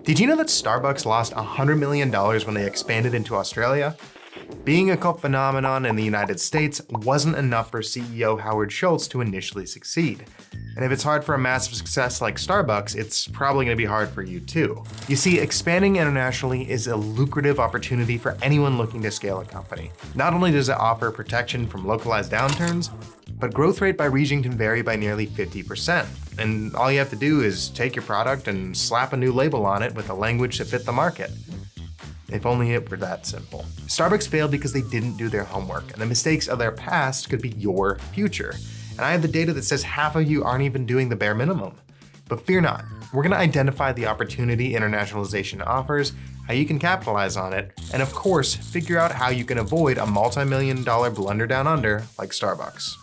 Did you know that Starbucks lost $100 million when they expanded into Australia? Being a cult phenomenon in the United States wasn't enough for CEO Howard Schultz to initially succeed. And if it's hard for a massive success like Starbucks, it's probably going to be hard for you too. You see, expanding internationally is a lucrative opportunity for anyone looking to scale a company. Not only does it offer protection from localized downturns, but growth rate by region can vary by nearly 50%. And all you have to do is take your product and slap a new label on it with a language that fit the market. If only it were that simple. Starbucks failed because they didn't do their homework, and the mistakes of their past could be your future. And I have the data that says half of you aren't even doing the bare minimum. But fear not, we're gonna identify the opportunity internationalization offers, how you can capitalize on it, and of course, figure out how you can avoid a multi-million-dollar blunder down under like Starbucks.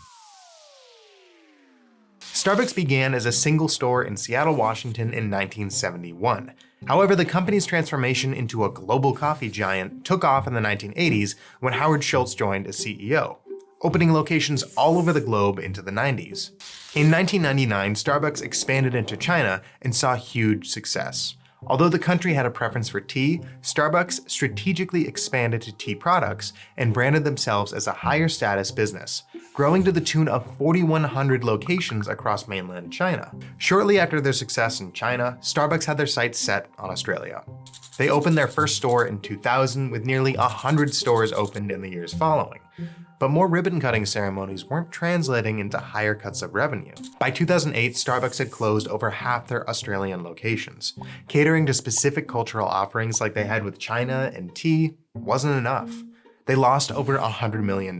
Starbucks began as a single store in Seattle, Washington in 1971. However, the company's transformation into a global coffee giant took off in the 1980s when Howard Schultz joined as CEO, opening locations all over the globe into the 90s. In 1999, Starbucks expanded into China and saw huge success. Although the country had a preference for tea, Starbucks strategically expanded to tea products and branded themselves as a higher status business, growing to the tune of 4,100 locations across mainland China. Shortly after their success in China, Starbucks had their sights set on Australia. They opened their first store in 2000 with nearly 100 stores opened in the years following. But more ribbon-cutting ceremonies weren't translating into higher cuts of revenue. By 2008, Starbucks had closed over half their Australian locations. Catering to specific cultural offerings like they had with China and tea wasn't enough. They lost over $100 million.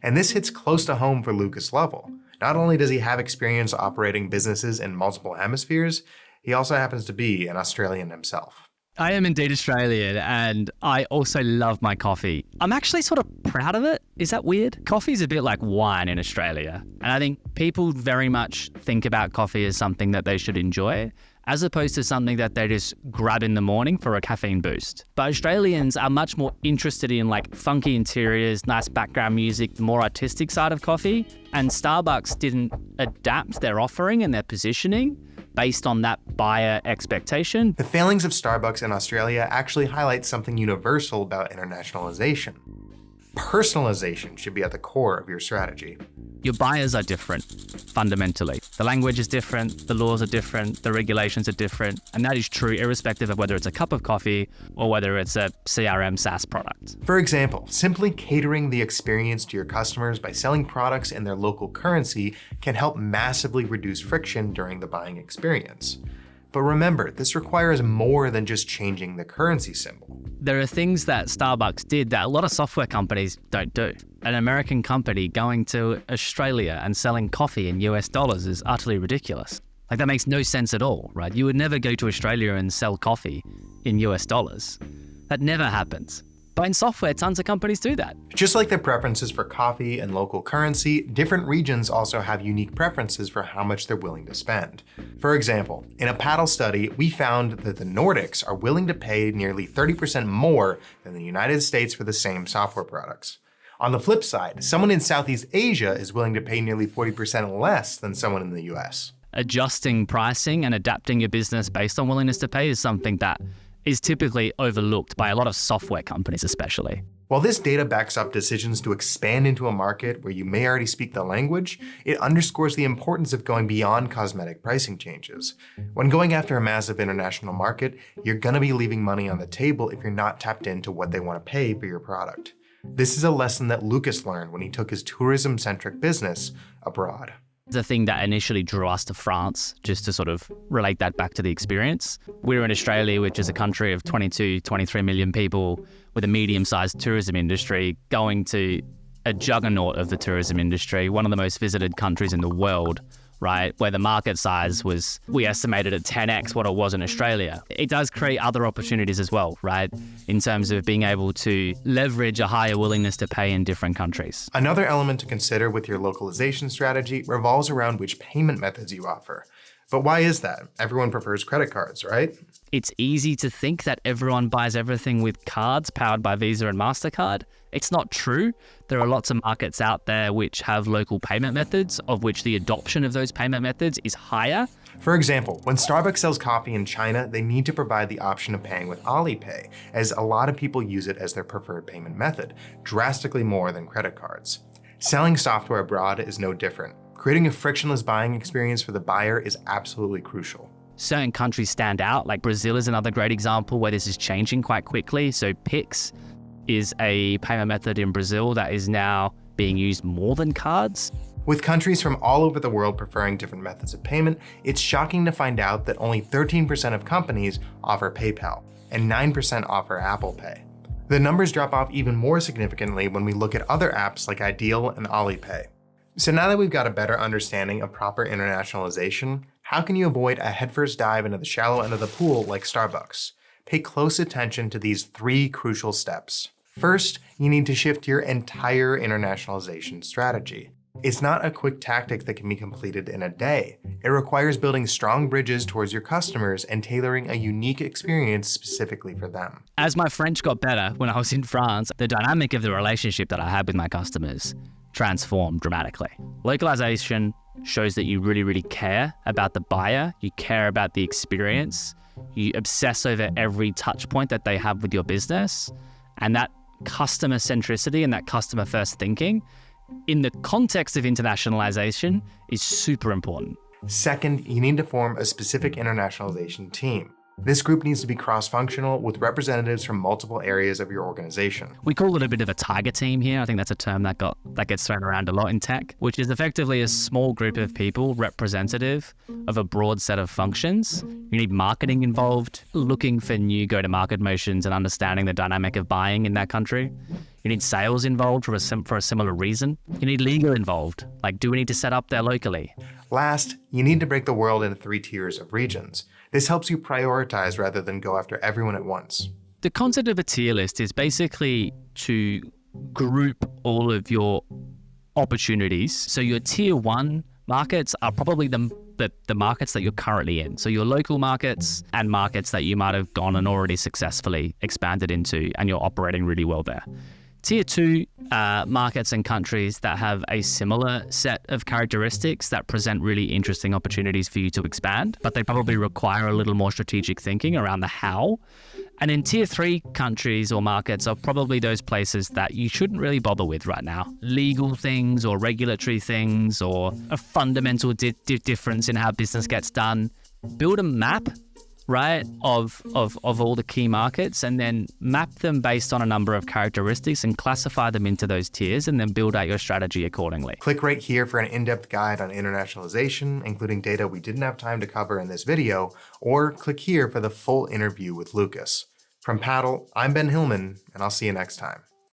And this hits close to home for Lucas Lovell. Not only does he have experience operating businesses in multiple hemispheres, he also happens to be an Australian himself. I am indeed Australian, and I also love my coffee. I'm actually sort of proud of it. Is that weird? Coffee's a bit like wine in Australia. And I think people very much think about coffee as something that they should enjoy, as opposed to something that they just grab in the morning for a caffeine boost. But Australians are much more interested in like funky interiors, nice background music, the more artistic side of coffee. And Starbucks didn't adapt their offering and their positioning based on that buyer expectation. The failings of Starbucks in Australia actually highlight something universal about internationalization. Personalization should be at the core of your strategy. Your buyers are different, fundamentally. The language is different, the laws are different, the regulations are different, and that is true irrespective of whether it's a cup of coffee or whether it's a CRM SaaS product. For example, simply catering the experience to your customers by selling products in their local currency can help massively reduce friction during the buying experience. But remember, this requires more than just changing the currency symbol. There are things that Starbucks did that a lot of software companies don't do. An American company going to Australia and selling coffee in US dollars is utterly ridiculous. Like, that makes no sense at all, right? You would never go to Australia and sell coffee in US dollars. That never happens. But in software, tons of companies do that. Just like their preferences for coffee and local currency, different regions also have unique preferences for how much they're willing to spend. For example, in a paddle study, we found that the Nordics are willing to pay nearly 30% more than the United States for the same software products. On the flip side, someone in Southeast Asia is willing to pay nearly 40% less than someone in the US. Adjusting pricing and adapting your business based on willingness to pay is something that is typically overlooked by a lot of software companies especially. While this data backs up decisions to expand into a market where you may already speak the language, it underscores the importance of going beyond cosmetic pricing changes. When going after a massive international market, you're gonna be leaving money on the table if you're not tapped into what they want to pay for your product. This is a lesson that Lucas learned when he took his tourism-centric business abroad. The thing that initially drew us to France, just to sort of relate that back to the experience. We were in Australia, which is a country of 22, 23 million people with a medium-sized tourism industry, going to a juggernaut of the tourism industry, one of the most visited countries in the world, right? Where the market size was, we estimated at 10x what it was in Australia. It does create other opportunities as well, right? In terms of being able to leverage a higher willingness to pay in different countries. Another element to consider with your localization strategy revolves around which payment methods you offer. But why is that? Everyone prefers credit cards, right? It's easy to think that everyone buys everything with cards powered by Visa and MasterCard. It's not true. There are lots of markets out there which have local payment methods, of which the adoption of those payment methods is higher. For example, when Starbucks sells coffee in China, they need to provide the option of paying with Alipay, as a lot of people use it as their preferred payment method, drastically more than credit cards. Selling software abroad is no different. Creating a frictionless buying experience for the buyer is absolutely crucial. Certain countries stand out, like Brazil is another great example where this is changing quite quickly. So Pix is a payment method in Brazil that is now being used more than cards. With countries from all over the world preferring different methods of payment, it's shocking to find out that only 13% of companies offer PayPal, and 9% offer Apple Pay. The numbers drop off even more significantly when we look at other apps like Ideal and Alipay. So now that we've got a better understanding of proper internationalization, how can you avoid a headfirst dive into the shallow end of the pool like Starbucks? Pay close attention to these 3 crucial steps. First, you need to shift your entire internationalization strategy. It's not a quick tactic that can be completed in a day. It requires building strong bridges towards your customers and tailoring a unique experience specifically for them. As my French got better when I was in France, the dynamic of the relationship that I had with my customers transformed dramatically. Localization shows that you really care about the buyer, you care about the experience, you obsess over every touch point that they have with your business, and that customer centricity and that customer first thinking in the context of internationalization is super important. Second, you need to form a specific internationalization team. This group needs to be cross-functional with representatives from multiple areas of your organization. We call it a bit of a tiger team here. I think that's a term that gets thrown around a lot in tech, which is effectively a small group of people representative of a broad set of functions. You need marketing involved, looking for new go-to-market motions and understanding the dynamic of buying in that country. You need sales involved for a similar reason. You need legal involved, like do we need to set up there locally? Last, you need to break the world into 3 tiers of regions. This helps you prioritize rather than go after everyone at once. The concept of a tier list is basically to group all of your opportunities. So your tier 1 markets are probably the markets that you're currently in. So your local markets and markets that you might have gone and already successfully expanded into and you're operating really well there. Tier 2 markets and countries that have a similar set of characteristics that present really interesting opportunities for you to expand, but they probably require a little more strategic thinking around the how. And in Tier 3 countries or markets are probably those places that you shouldn't really bother with right now. Legal things or regulatory things or a fundamental difference in how business gets done. Build a map, right, of all the key markets and then map them based on a number of characteristics and classify them into those tiers and then build out your strategy accordingly. Click right here for an in-depth guide on internationalization, including data we didn't have time to cover in this video, or click here for the full interview with Lucas. From Paddle, I'm Ben Hillman, and I'll see you next time.